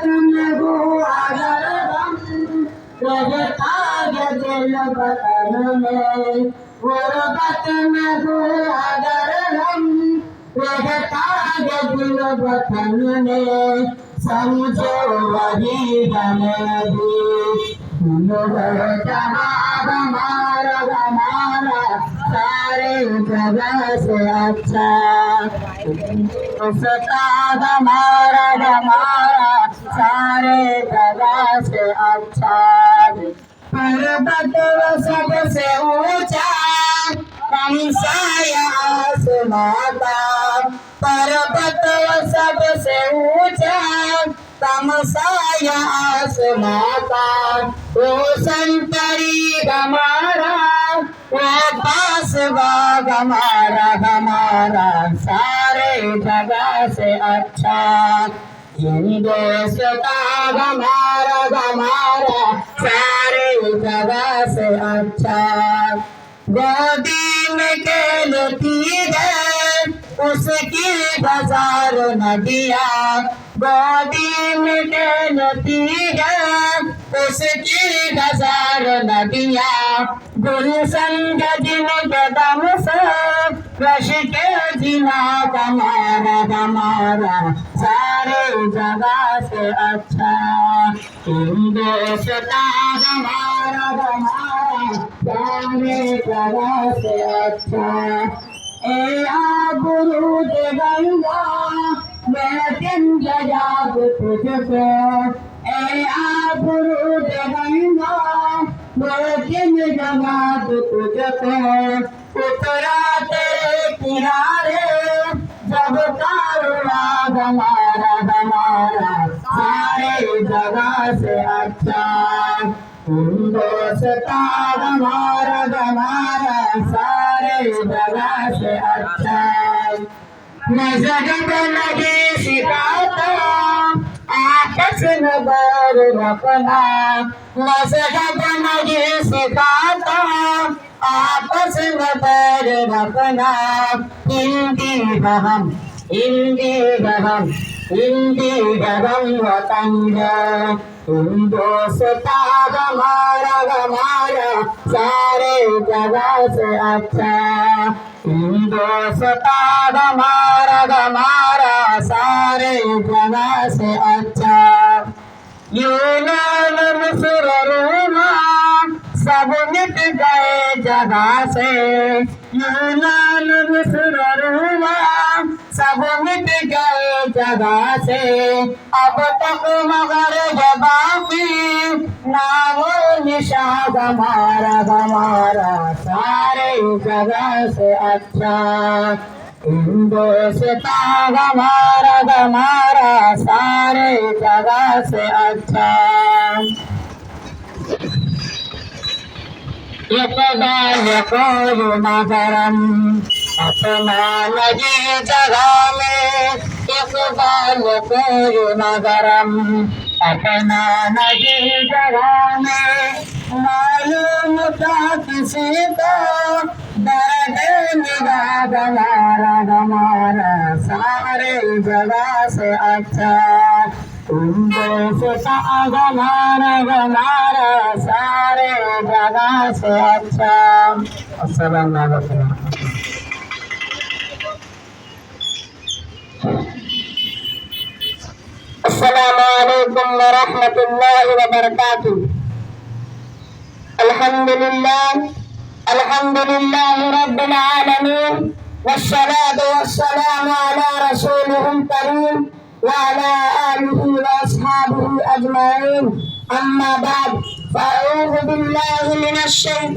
में वो अगर हम रहता है दिल वतन में, गुरबत में वो अगर हम रहता है दिल वतन में, समझो वही हमें भी जहाँ हमारा हमारा सारे जगह से अच्छा, उसका हमारा हमारा सारे जगह से अच्छा। पर्वत सबसे ऊंचा हमसाया आसमां का, पर्वत सबसे ऊंचा तमसाया आसमां का, वो संतरी हमारा वो बासबाग हमारा हमारा सारे जगह से अच्छा, हिंदुस्तान हमारा हमारा सारे जगह से अच्छा। गोदी में खेलती है उसकी हजार नदियाँ, गोदी में खेलती है उसकी हजार नदियाँ, गुलशन गजन कदम से रश के जिना हमारा हमारा सारे जगह से अच्छा, हिंदुस्तान हमारा हमारा सारे जगह से अच्छा। ए आबरूद गंगा मैं दिन जजाब तुझको, ए आबरूद गंगा मैं दिन जजाब तुझको, उतरा तेरे किनारे जब कारवा हमारा हमारा सारे जगह से अच्छा, हिंदुस्तान हमारा हमारा सारे जगह से अच्छा। मजहब नहीं सिखाता आपस में बैर रखना, मजहब नहीं सिखाता आपस में बैर रखना, हिंदी हम हिंदी हम हिंदी हम वतन है, हिंदुस्तान हमारा हमारा सारे जगह से अच्छा, हिंदुस्तान हमारा हमारा सारे जगह से अच्छा। यूनान मिस्र रोमा सब मिट गए जगह से, यूनान मिस्र रोमा सब मिट गए जगह से, अब तक मगर बाकी नामो निशान हमारा हमारा सारे जगह से अच्छा, हिंदुस्तान हमारा हमारा सारे जगह से अच्छा। यकोल नगरम अपना नगी जगह में, इकबाल कोई नगरम अपना नगी जगह में, मालूम था किसी को दर्द निगाह हमारा हमारा सारे जगह से अच्छा, हिंदुस्तान हमारा हमारा सारे जगह से अच्छा। अस्सलाम वालेकुम। अस्सलामुअलैकुम वरहमतुल्लाहि वबरकातुह। अल्हम्दुलिल्लाह रब्बिल आलमीन वस्सलातु वस्सलामु अला रसूलिहिल करीम व अला आलिहि व अस्हाबिहि अजमाइन। अम्मा बाद, फ़अऊज़ु बिल्लाहि मिनश शैतानिर